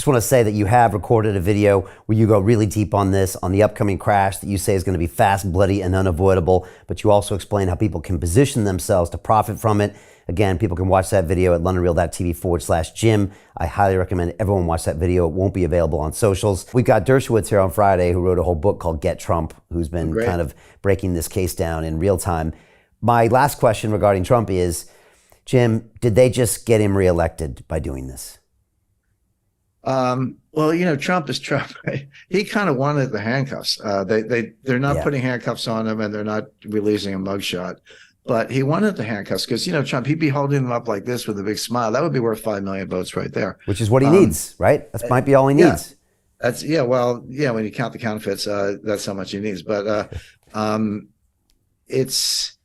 just want to say that you have recorded a video where you go really deep on this, on the upcoming crash that you say is going to be fast, bloody, and unavoidable. But you also explain how people can position themselves to profit from it. Again, people can watch that video at londonreal.tv/Jim. I highly recommend everyone watch that video. It won't be available on socials. We've got Dershowitz here on Friday, who wrote a whole book called Get Trump, who's been kind of breaking this case down in real time. My last question regarding Trump is, Jim, did they just get him reelected by doing this? Well, you know, Trump is Trump, right? He kind of wanted the handcuffs. They're not putting handcuffs on him, and they're not releasing a mugshot. But he wanted the handcuffs because, you know, Trump, he'd be holding them up like this with a big smile. That would be worth 5 million votes right there. Which is what he needs, right? That might be all he needs. When you count the counterfeits, that's how much he needs. But I mean, he's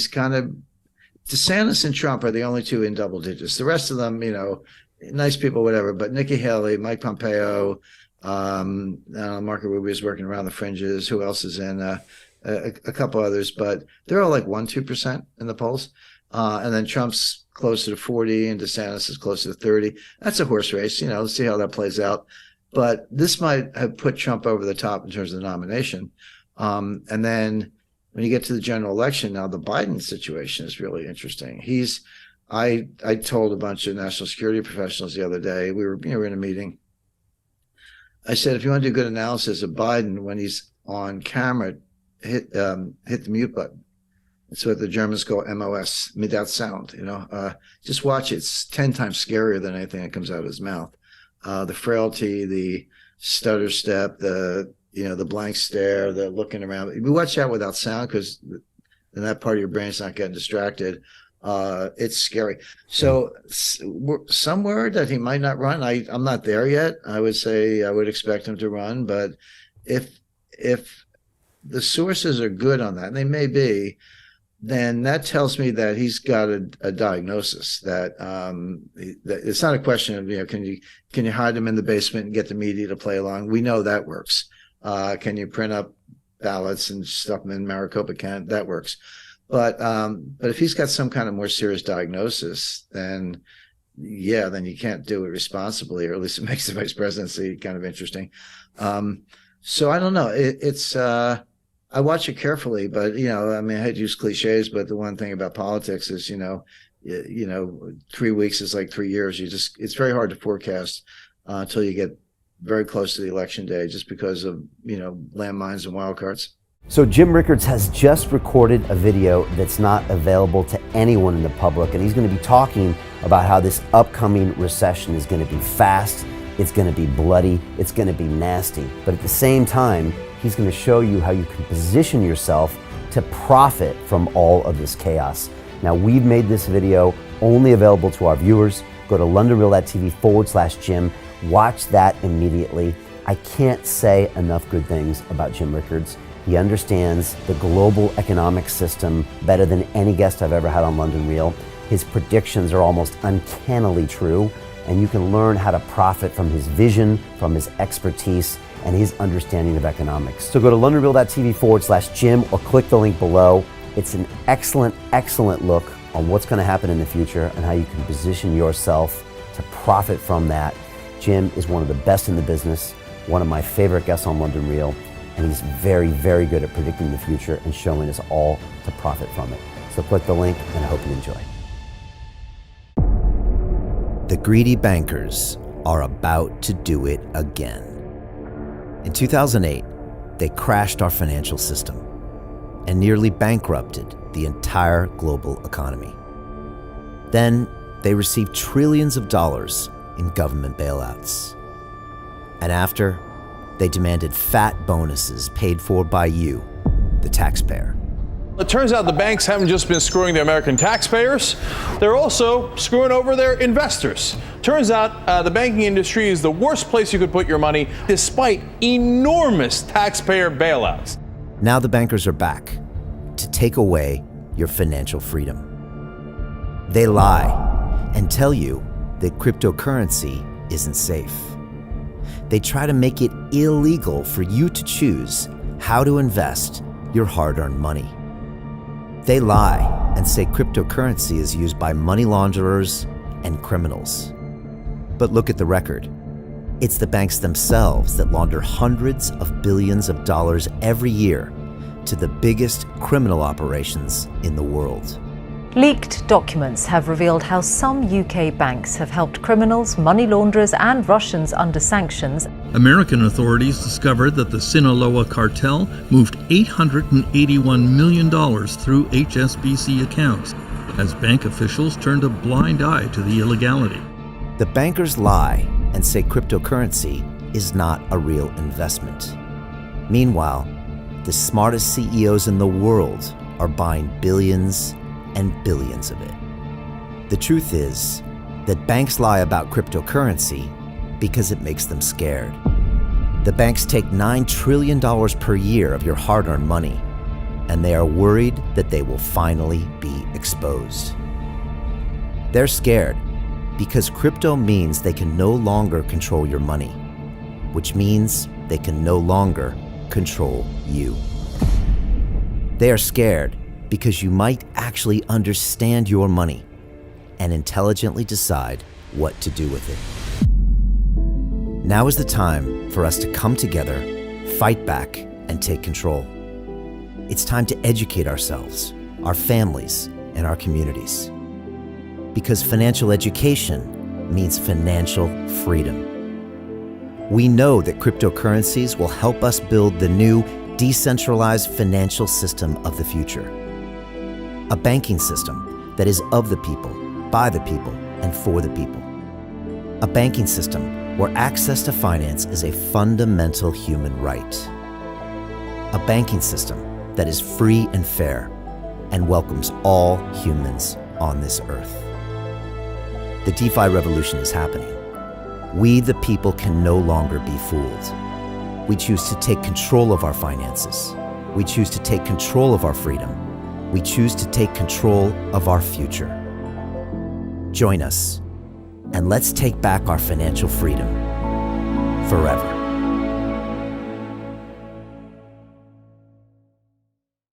kind of, DeSantis and Trump are the only two in double digits. The rest of them, you know, nice people, whatever. But Nikki Haley, Mike Pompeo, Marco Rubio is working around the fringes. Who else is in? A couple others, but they're all like 1-2% in the polls. And then Trump's closer to 40 and DeSantis is closer to 30. That's a horse race. You know, let's see how that plays out. But this might have put Trump over the top in terms of the nomination. And then when you get to the general election, now the Biden situation is really interesting. I told a bunch of national security professionals the other day, we were in a meeting. I said, if you want to do good analysis of Biden when he's on camera, hit the mute button. It's what the Germans call MOS, without sound. You know, just watch it. It's 10 times scarier than anything that comes out of his mouth. The frailty, the stutter step, the blank stare, the looking around. We watch that without sound because then that part of your brain's not getting distracted. It's scary. So some word that he might not run. I'm not there yet. I would say I would expect him to run, but if the sources are good on that, and they may be, then that tells me that he's got a diagnosis that it's not a question of, you know, can you hide him in the basement and get the media to play along? We know that works. Can you print up ballots and stuff them in Maricopa County? That works. But if he's got some kind of more serious diagnosis, then you can't do it responsibly, or at least it makes the vice presidency kind of interesting. So I don't know. It's I watch it carefully, but, you know, I mean, I hate to use cliches, but the one thing about politics is, you know, 3 weeks is like 3 years. It's very hard to forecast until you get very close to the election day, just because of, you know, landmines and wild cards. So Jim Rickards has just recorded a video that's not available to anyone in the public, and he's going to be talking about how this upcoming recession is going to be fast, it's going to be bloody, it's going to be nasty. But at the same time, he's going to show you how you can position yourself to profit from all of this chaos. Now, we've made this video only available to our viewers. Go to londonreal.tv/Jim. Watch that immediately. I can't say enough good things about Jim Rickards. He understands the global economic system better than any guest I've ever had on London Real. His predictions are almost uncannily true, and you can learn how to profit from his vision, from his expertise, and his understanding of economics. So go to londonreal.tv/Jim or click the link below. It's an excellent, excellent look on what's going to happen in the future and how you can position yourself to profit from that. Jim is one of the best in the business, one of my favorite guests on London Real, and he's very, very good at predicting the future and showing us all to profit from it. So click the link, and I hope you enjoy. The greedy bankers are about to do it again. In 2008, they crashed our financial system and nearly bankrupted the entire global economy. Then they received trillions of dollars in government bailouts. And after, they demanded fat bonuses paid for by you, the taxpayer. It turns out the banks haven't just been screwing the American taxpayers, they're also screwing over their investors. Turns out the banking industry is the worst place you could put your money, despite enormous taxpayer bailouts. Now the bankers are back to take away your financial freedom. They lie and tell you that cryptocurrency isn't safe. They try to make it illegal for you to choose how to invest your hard-earned money. They lie and say cryptocurrency is used by money launderers and criminals. But look at the record. It's the banks themselves that launder hundreds of billions of dollars every year to the biggest criminal operations in the world. Leaked documents have revealed how some UK banks have helped criminals, money launderers and Russians under sanctions. American authorities discovered that the Sinaloa cartel moved $881 million through HSBC accounts as bank officials turned a blind eye to the illegality. The bankers lie and say cryptocurrency is not a real investment. Meanwhile, the smartest CEOs in the world are buying billions and billions of it. The truth is that banks lie about cryptocurrency because it makes them scared. The banks take $9 trillion per year of your hard-earned money, and they are worried that they will finally be exposed. They're scared because crypto means they can no longer control your money, which means they can no longer control you. They are scared because you might actually understand your money and intelligently decide what to do with it. Now is the time for us to come together, fight back, and take control. It's time to educate ourselves, our families, and our communities. Because financial education means financial freedom. We know that cryptocurrencies will help us build the new decentralized financial system of the future. A banking system that is of the people, by the people, and for the people. A banking system where access to finance is a fundamental human right. A banking system that is free and fair and welcomes all humans on this earth. The DeFi revolution is happening. We, the people, can no longer be fooled. We choose to take control of our finances. We choose to take control of our freedom. We choose to take control of our future. Join us, and let's take back our financial freedom forever.